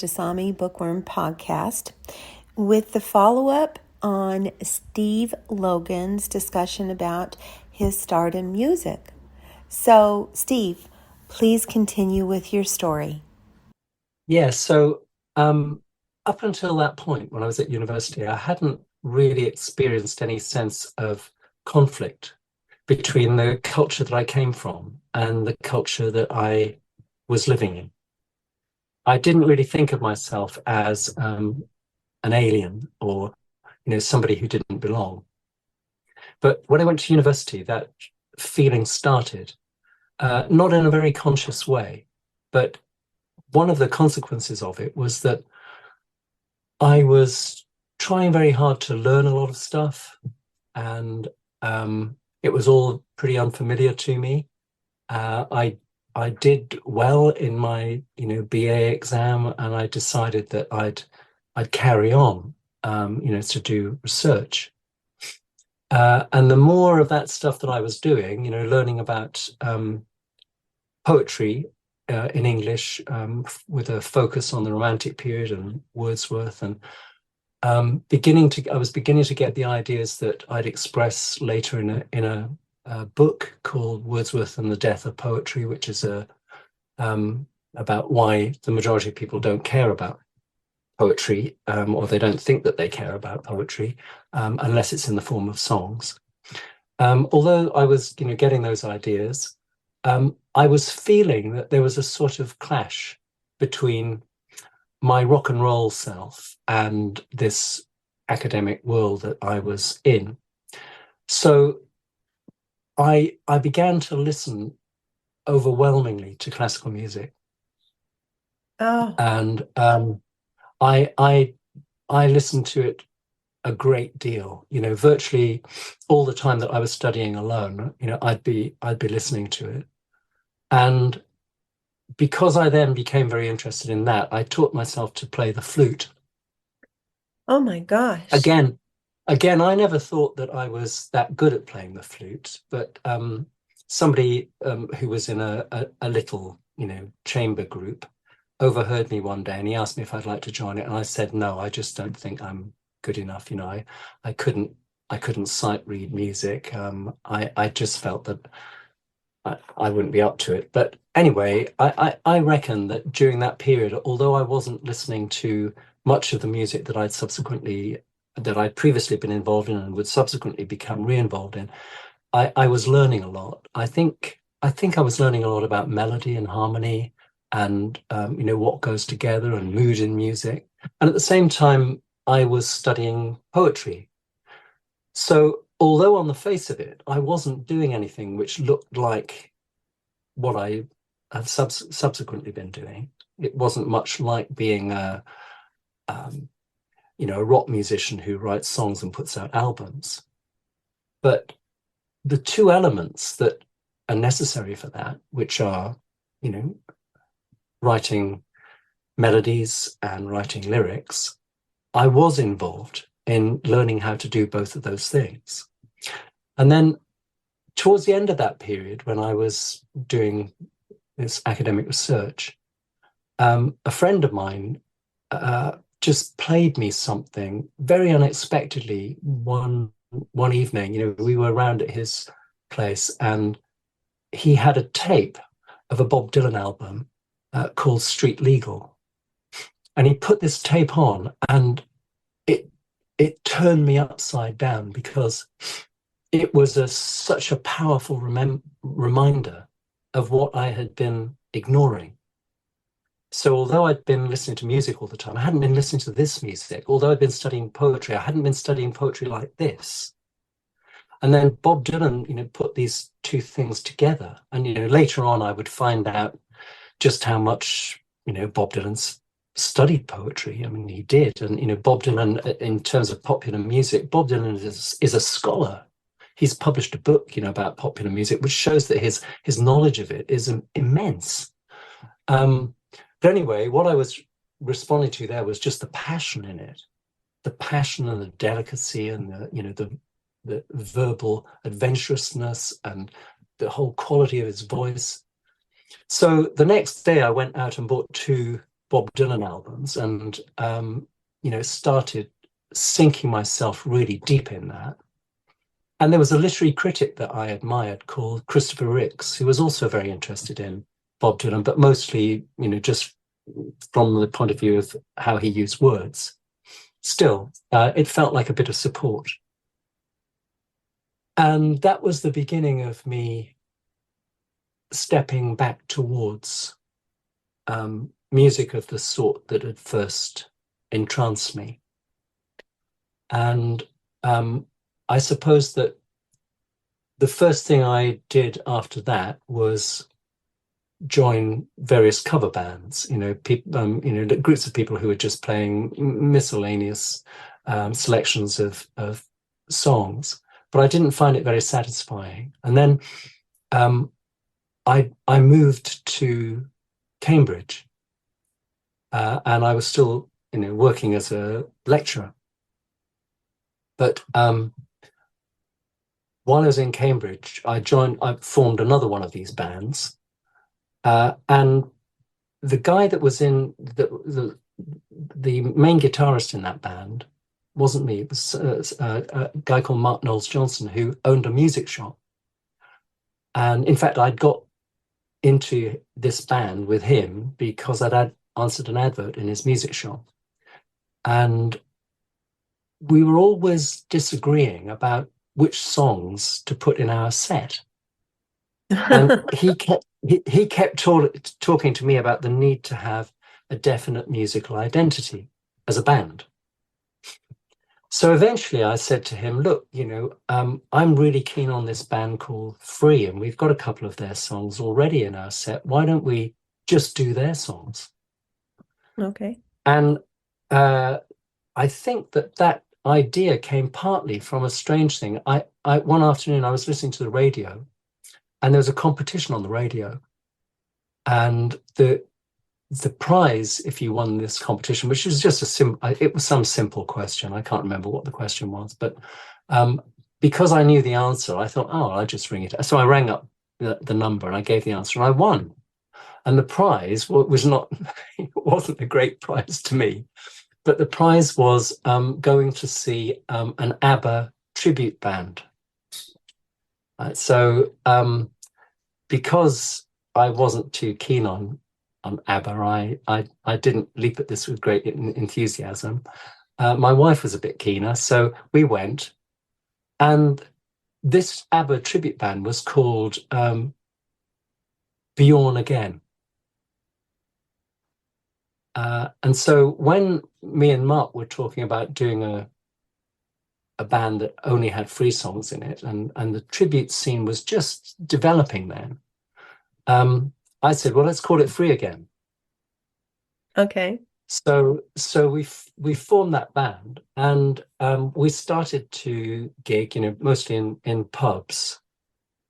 Jasami Bookworm podcast with the follow-up on Steve Logan's discussion about his start in music. So, Steve, please continue with your story. Yeah, so up until that point, when I was at university, I hadn't really experienced any sense of conflict between the culture that I came from and the culture that I was living in. I didn't really think of myself as an alien or, somebody who didn't belong. But when I went to university, that feeling started, not in a very conscious way, but one of the consequences of it was that I was trying very hard to learn a lot of stuff, and it was all pretty unfamiliar to me. I did well in my BA exam, and I decided that I'd carry on to do research. And the more of that stuff that I was doing, learning about poetry in English with a focus on the Romantic period and Wordsworth, and I was beginning to get the ideas that I'd express later in a book called Wordsworth and the Death of Poetry, which is about why the majority of people don't care about poetry, or they don't think that they care about poetry unless it's in the form of songs. Although I was getting those ideas, I was feeling that there was a sort of clash between my rock and roll self and this academic world that I was in. So I began to listen overwhelmingly to classical music. Oh. And I listened to it a great deal, virtually all the time that I was studying alone, I'd be listening to it. And because I then became very interested in that, I taught myself to play the flute. Oh my gosh. Again, I never thought that I was that good at playing the flute, but somebody who was in a little, chamber group overheard me one day, and he asked me if I'd like to join it, and I said no, I just don't think I'm good enough. I couldn't sight read music. I just felt that I wouldn't be up to it. But anyway, I reckon that during that period, although I wasn't listening to much of the music that I'd previously been involved in and would subsequently become re-involved in, I was learning a lot. I think I was learning a lot about melody and harmony and what goes together and mood in music. And at the same time, I was studying poetry. So although on the face of it, I wasn't doing anything which looked like what I have subsequently been doing. It wasn't much like being a rock musician who writes songs and puts out albums. But the two elements that are necessary for that, which are, writing melodies and writing lyrics, I was involved in learning how to do both of those things. And then towards the end of that period, when I was doing this academic research, a friend of mine just played me something very unexpectedly one evening. We were around at his place, and he had a tape of a Bob Dylan album called Street Legal. And he put this tape on, and it turned me upside down, because it was such a powerful reminder of what I had been ignoring. So although I'd been listening to music all the time, I hadn't been listening to this music. Although I'd been studying poetry, I hadn't been studying poetry like this. And then Bob Dylan, put these two things together. And, later on, I would find out just how much, Bob Dylan's studied poetry. I mean, he did. And, Bob Dylan, in terms of popular music, Bob Dylan is a scholar. He's published a book, about popular music, which shows that his knowledge of it is immense. But anyway, what I was responding to there was just the passion in it, the passion and the delicacy and the verbal adventurousness and the whole quality of his voice. So the next day I went out and bought 2 Bob Dylan albums, and started sinking myself really deep in that. And there was a literary critic that I admired called Christopher Ricks, who was also very interested in Bob Dylan, but mostly, just from the point of view of how he used words. Still, it felt like a bit of support. And that was the beginning of me stepping back towards music of the sort that had first entranced me. And I suppose that the first thing I did after that was join various cover bands, groups of people who were just playing miscellaneous selections of songs, but I didn't find it very satisfying. And then I moved to Cambridge, and I was still, working as a lecturer. But while I was in Cambridge, I formed another one of these bands, and the guy that was in the main guitarist in that band wasn't me. It was a guy called Mark Knowles-Johnson, who owned a music shop. And in fact, I'd got into this band with him because I'd answered an advert in his music shop. And we were always disagreeing about which songs to put in our set. And he kept talking to me about the need to have a definite musical identity as a band. So eventually I said to him, look, I'm really keen on this band called Free, and we've got a couple of their songs already in our set. Why don't we just do their songs? Okay. And I think that idea came partly from a strange thing. I one afternoon I was listening to the radio, and there was a competition on the radio, and the prize if you won this competition, which was just it was some simple question. I can't remember what the question was, but because I knew the answer, I thought, oh, I'll just ring it. So I rang up the number and I gave the answer, and I won. And the prize was not, it wasn't a great prize to me, but the prize was going to see an ABBA tribute band. So because I wasn't too keen on ABBA, I didn't leap at this with great enthusiasm. My wife was a bit keener, so we went. And this ABBA tribute band was called Bjorn Again. And so when me and Mark were talking about doing a band that only had free songs in it, and the tribute scene was just developing then, I said, well, let's call it Free Again. Okay. So we formed that band, and we started to gig, mostly in pubs.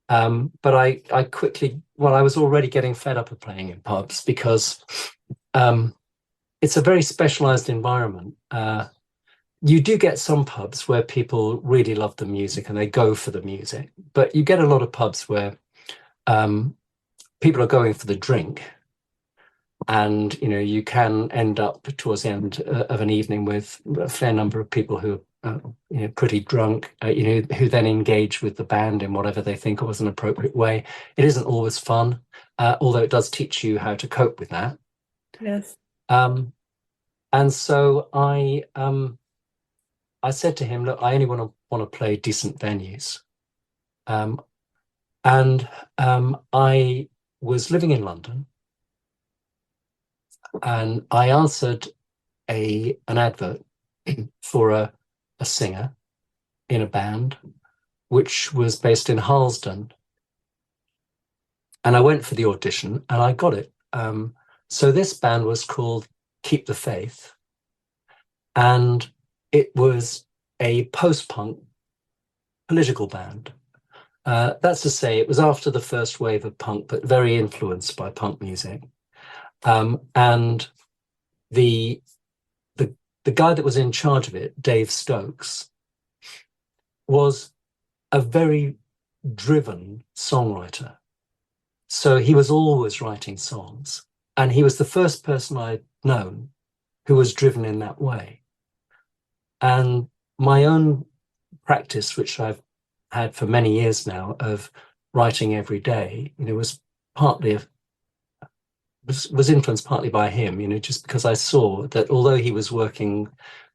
But I quickly, I was already getting fed up of playing in pubs because it's a very specialized environment. You do get some pubs where people really love the music and they go for the music, but you get a lot of pubs where people are going for the drink. And, you can end up towards the end of an evening with a fair number of people who are, pretty drunk, who then engage with the band in whatever they think was an appropriate way. It isn't always fun, although it does teach you how to cope with that. Yes. And so I said to him, look, I only want to play decent venues. And I was living in London, and I answered an advert for a singer in a band, which was based in Harlesden. And I went for the audition and I got it. So this band was called Keep the Faith. And it was a post-punk political band. That's to say, it was after the first wave of punk, but very influenced by punk music. And the guy that was in charge of it, Dave Stokes, was a very driven songwriter. So he was always writing songs. And he was the first person known who was driven in that way. And my own practice, which I've had for many years now, of writing every day, was partly was influenced partly by him, just because I saw that although he was working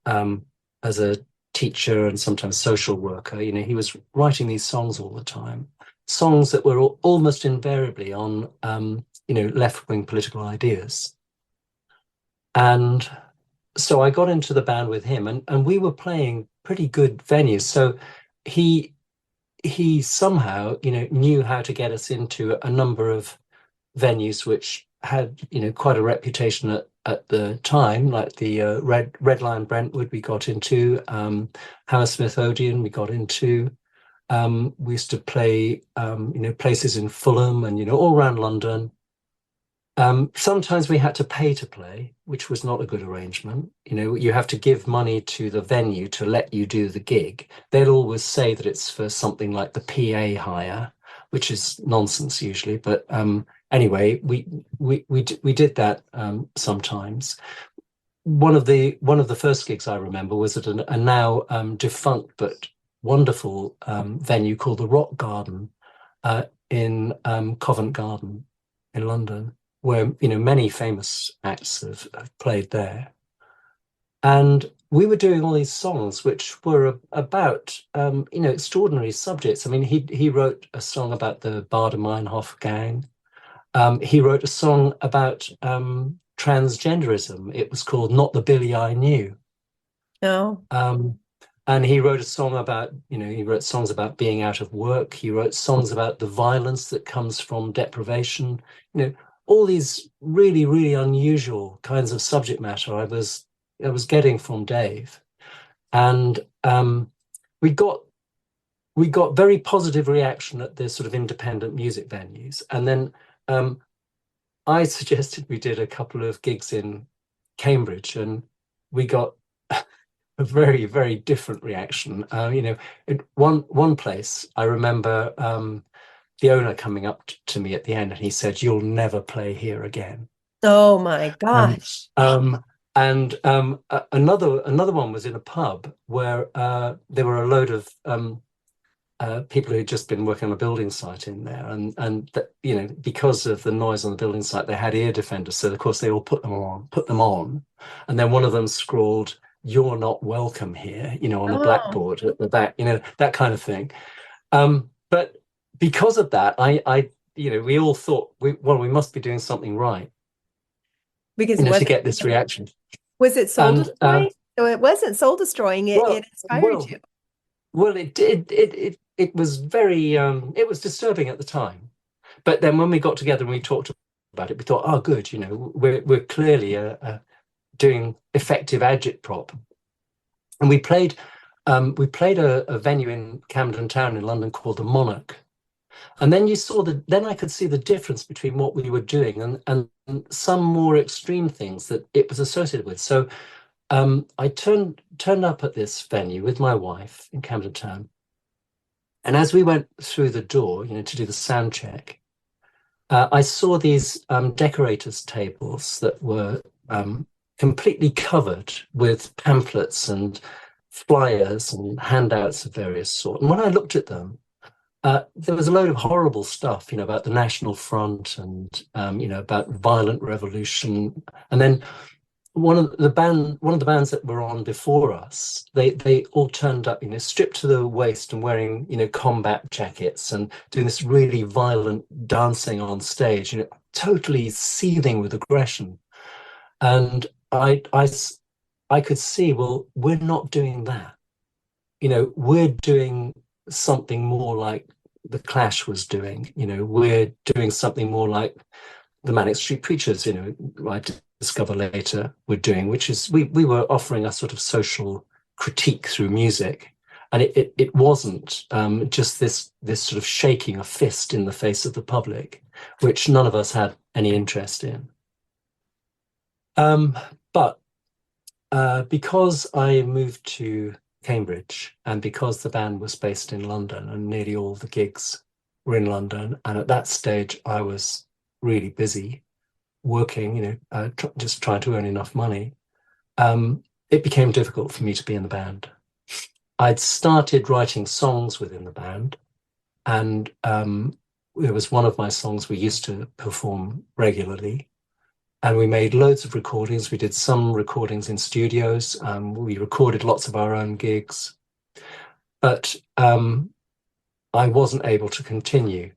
as a teacher and sometimes social worker, he was writing these songs all the time, songs that were almost invariably on, left-wing political ideas. And so I got into the band with him, and we were playing pretty good venues. So he somehow, knew how to get us into a number of venues which had, quite a reputation at the time, like the Red Lion Brentwood we got into, Hammersmith Odeon we got into. We used to play, places in Fulham and, all around London. Sometimes we had to pay to play, which was not a good arrangement. You have to give money to the venue to let you do the gig. They'll always say that it's for something like the PA hire, which is nonsense usually. But anyway, we did that sometimes. One of the first gigs I remember was at a now defunct but wonderful venue called the Rock Garden in Covent Garden in London, where many famous acts have played there. And we were doing all these songs which were about extraordinary subjects. I mean, he wrote a song about the Baader-Meinhof gang. He wrote a song about transgenderism. It was called Not the Billy I Knew. No. And he wrote a song about, he wrote songs about being out of work. He wrote songs about the violence that comes from deprivation. All these really, really unusual kinds of subject matter I was getting from Dave. And we got very positive reaction at the sort of independent music venues. And then I suggested we did a couple of gigs in Cambridge, and we got a very, very different reaction. In one place, I remember the owner coming up to me at the end, and he said, "You'll never play here again." Oh my gosh. Another one was in a pub where there were a load of people who had just been working on a building site in there, and because of the noise on the building site, they had ear defenders. So of course they all put them on, and then one of them scrawled, "You're not welcome here," on a blackboard at the back, that kind of thing. But because of that, we all thought, we must be doing something right, because to get this reaction. Was it soul destroying? So it wasn't soul destroying. It inspired you. Well, it did. It was very. It was disturbing at the time, but then when we got together and we talked about it, we thought, oh, good. We're clearly doing effective agitprop, and we played a venue in Camden Town in London called the Monarch, and then then I could see the difference between what we were doing and some more extreme things that it was associated with. So I turned up at this venue with my wife in Camden Town, and as we went through the door, to do the sound check, I saw these decorators' tables that were completely covered with pamphlets and flyers and handouts of various sorts. And when I looked at them, there was a load of horrible stuff, about the National Front and about violent revolution. And then one of the bands that were on before us, they all turned up, stripped to the waist and wearing, combat jackets and doing this really violent dancing on stage, totally seething with aggression. And I could see, well, we're not doing that. We're doing something more like the Clash was doing. We're doing something more like the Manic Street Preachers, I discover later we're doing, which is we were offering a sort of social critique through music, and it wasn't just this sort of shaking a fist in the face of the public, which none of us had any interest in. But because I moved to Cambridge, and because the band was based in London and nearly all the gigs were in London, and at that stage I was really busy, working, just trying to earn enough money, it became difficult for me to be in the band. I'd started writing songs within the band, and it was one of my songs we used to perform regularly. And we made loads of recordings. We did some recordings in studios. We recorded lots of our own gigs. But I wasn't able to continue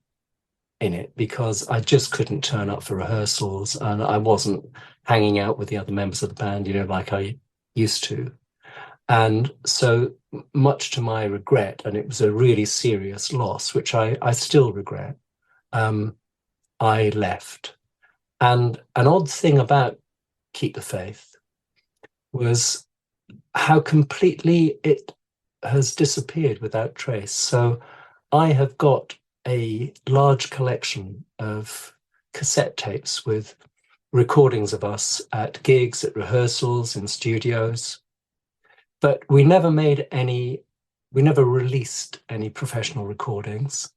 in it because I just couldn't turn up for rehearsals, and I wasn't hanging out with the other members of the band, like I used to. And so, much to my regret, and it was a really serious loss, which I still regret, I left. And an odd thing about Keep the Faith was how completely it has disappeared without trace. So I have got a large collection of cassette tapes with recordings of us at gigs, at rehearsals, in studios. But we never released any professional recordings.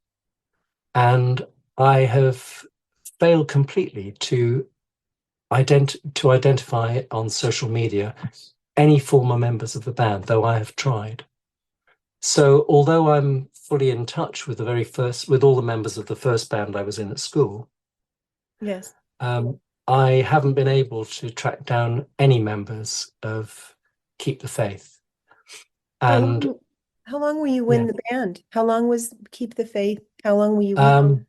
And I have failed completely to identify on social media any former members of the band, though I have tried. So although I'm fully in touch with with all the members of the first band I was in at school, yes, I haven't been able to track down any members of Keep the Faith. And how long were you yeah, in the band? How long was Keep the Faith? How long were you with?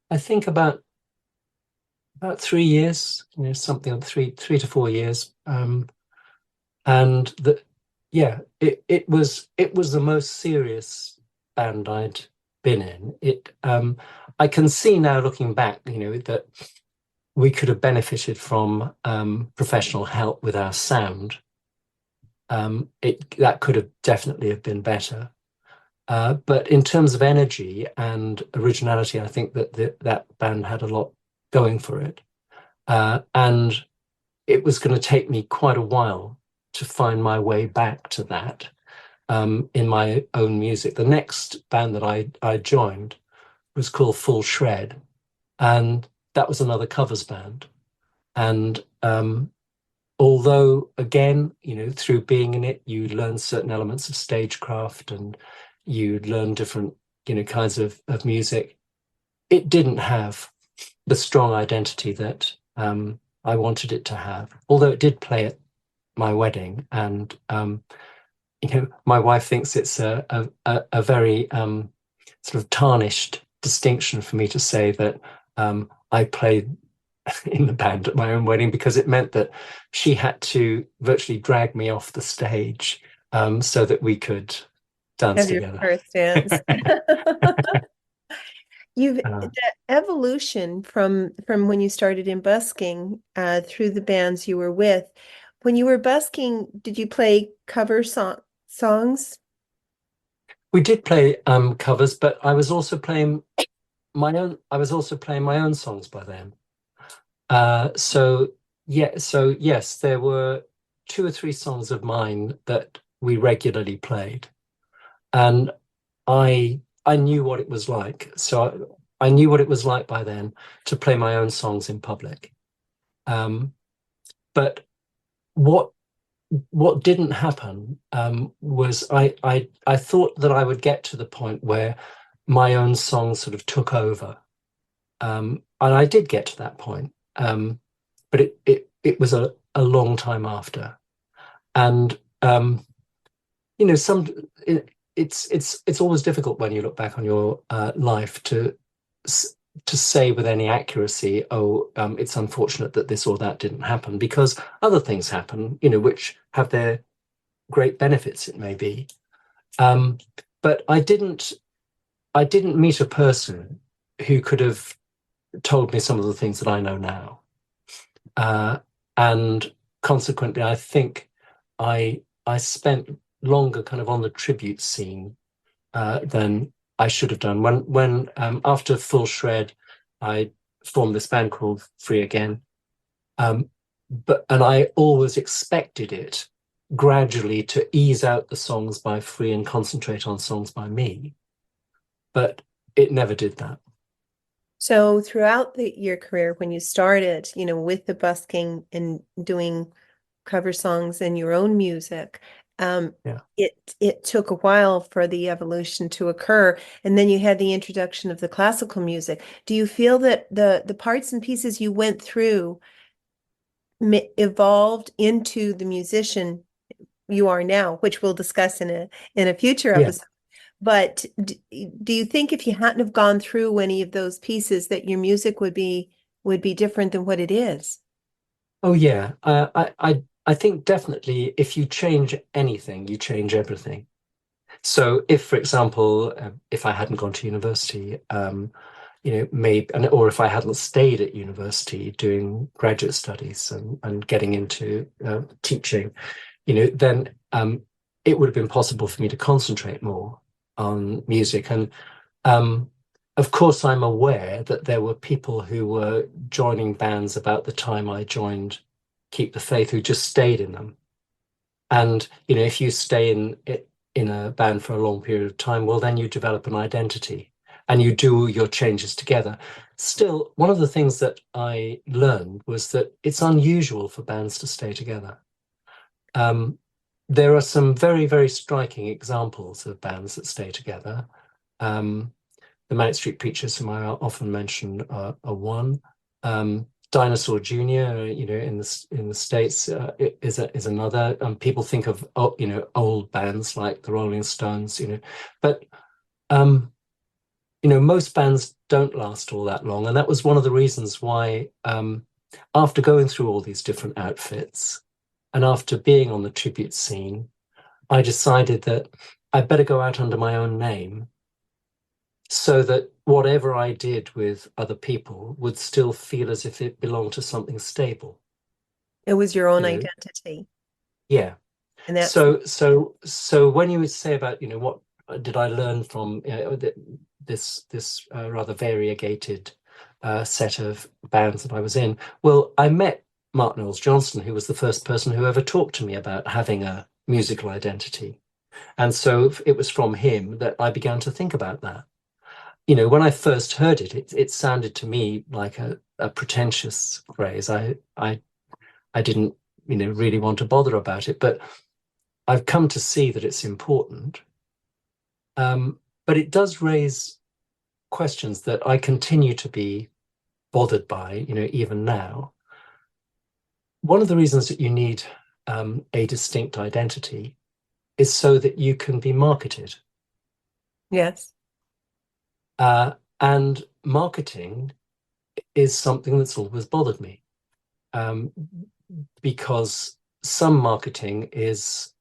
I think about 3 years, something like 3 to 4 years. And it was the most serious band I'd been in. I can see now, looking back, that we could have benefited from professional help with our sound. That could have definitely have been better. But in terms of energy and originality, I think that that band had a lot going for it. And it was going to take me quite a while to find my way back to that in my own music. The next band that I joined was called Full Shred, and that was another covers band. And although, again, through being in it, you learn certain elements of stagecraft and you learn different, kinds of music, it didn't have the strong identity that I wanted it to have, although it did play at my wedding. And my wife thinks it's a very sort of tarnished distinction for me to say that I played in the band at my own wedding, because it meant that she had to virtually drag me off the stage so that we could dance together. Your first dance. The evolution from when you started in busking through the bands you were with. When you were busking, did you play cover songs? We did play covers, but I was also playing my own. I was also playing my own songs by then. So yes, there were 2 or 3 songs of mine that we regularly played, and I knew what it was like. So I knew what it was like by then to play my own songs in public. But what didn't happen was I thought that I would get to the point where my own songs sort of took over, and I did get to that point. But it was a long time after, and it's always difficult when you look back on your life to say with any accuracy, it's unfortunate that this or that didn't happen, because other things happen, which have their great benefits, it may be. But I didn't meet a person who could have told me some of the things that I know now. And consequently, I think I spent longer kind of on the tribute scene than I should have done. When after Full Shred, I formed this band called Free Again. And I always expected it gradually to ease out the songs by Free and concentrate on songs by me. But it never did that. So throughout your career, when you started, with the busking and doing cover songs and your own music, Yeah. it took a while for the evolution to occur, and then you had the introduction of the classical music. Do you feel that the parts and pieces you went through evolved into the musician you are now, which we'll discuss in a future Yeah. episode? But do you think if you hadn't have gone through any of those pieces that your music would be different than what it is? Oh yeah. I think definitely if you change anything, you change everything. So if, for example, if I hadn't gone to university, maybe, or if I hadn't stayed at university doing graduate studies and getting into teaching, then it would have been possible for me to concentrate more on music. And um, of course, I'm aware that there were people who were joining bands about the time I joined Keep the Faith who just stayed in them. And if you stay in a band for a long period of time, well, then you develop an identity and you do your changes together. Still, one of the things that I learned was that it's unusual for bands to stay together. Um, there are some very, very striking examples of bands that stay together. Um, the Manic Street Preachers, whom I often mention, are one. Dinosaur Jr., in the States, is another. People think of old bands like the Rolling Stones, but um, most bands don't last all that long, and that was one of the reasons why, after going through all these different outfits, and after being on the tribute scene, I decided that I'd better go out under my own name so that whatever I did with other people would still feel as if it belonged to something stable. It was your own You know, identity, yeah. and that's So when you would say about, what did I learn from this rather variegated set of bands that I was in? Well, I met Mark Knowles Johnson, who was the first person who ever talked to me about having a musical identity. And so it was from him that I began to think about that. When I first heard it, it sounded to me like a pretentious phrase. I didn't, really want to bother about it, but I've come to see that it's important. But it does raise questions that I continue to be bothered by, even now. One of the reasons that you need a distinct identity is so that you can be marketed. yes. And marketing is something that's always bothered me, um, because some marketing is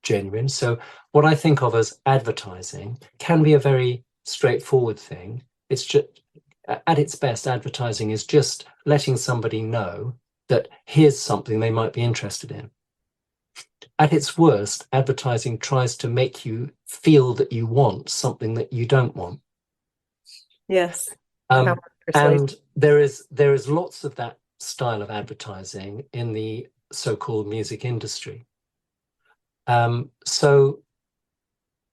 genuine. So what I think of as advertising can be a very straightforward thing. It's just, at its best, advertising is just letting somebody know that here's something they might be interested in. At its worst, advertising tries to make you feel that you want something that you don't want. Yes. Power Um, persuasion. and there is lots of that style of advertising in the so-called music industry. So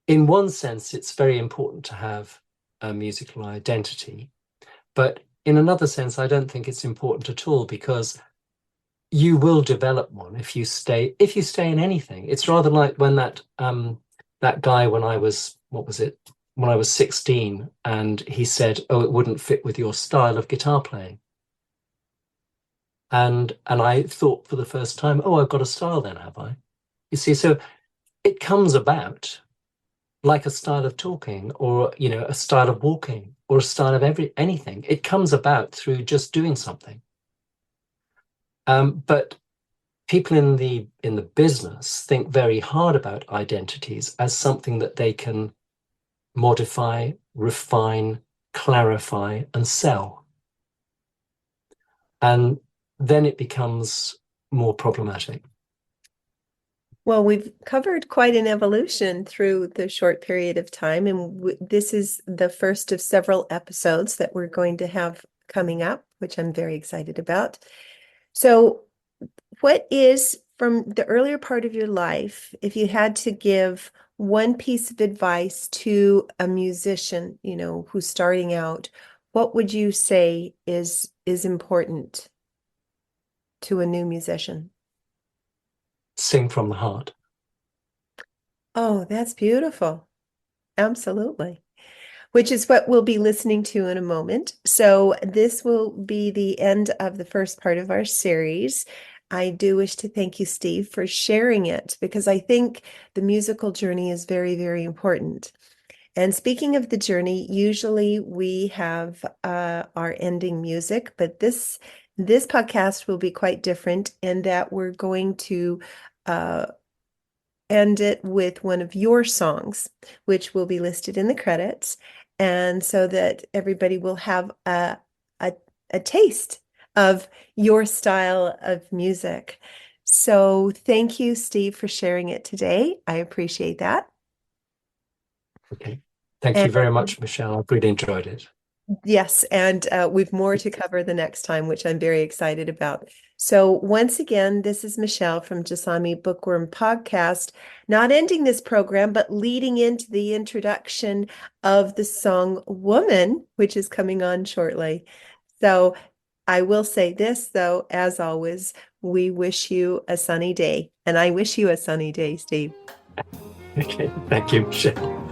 in one sense, it's very important to have a musical identity, but in another sense, I don't think it's important at all, because you will develop one if you stay in anything. It's rather like when that guy, when I was, what was it, when I was 16, and he said, oh, it wouldn't fit with your style of guitar playing. And I thought for the first time, oh, I've got a style then, have I? You see, so it comes about like a style of talking, or a style of walking, or a style of anything. It comes about through just doing something. But people in the business think very hard about identities as something that they can modify, refine, clarify, and sell. And then it becomes more problematic. Well, we've covered quite an evolution through the short period of time, and this is the first of several episodes that we're going to have coming up, which I'm very excited about. So, what is, from the earlier part of your life, if you had to give one piece of advice to a musician, who's starting out, what would you say is important to a new musician? Sing from the heart. Oh, that's beautiful. Absolutely. Which is what we'll be listening to in a moment. So this will be the end of the first part of our series. I do wish to thank you, Steve, for sharing it, because I think the musical journey is very, very important. And speaking of the journey, usually we have our ending music, but this podcast will be quite different in that we're going to end it with one of your songs, which will be listed in the credits, and so that everybody will have a taste of your style of music. So thank you, Steve, for sharing it today. I appreciate that. Okay. Thank And you very much, Michèle. I've really enjoyed it. yes, and we've more to cover the next time, which I'm very excited about. So once again, this is Michèle from Jasami Bookworm Podcast, not ending this program, but leading into the introduction of the song Woman, which is coming on shortly. So I will say this, though, as always, we wish you a sunny day, and I wish you a sunny day, Steve. Okay. Thank you, Michèle.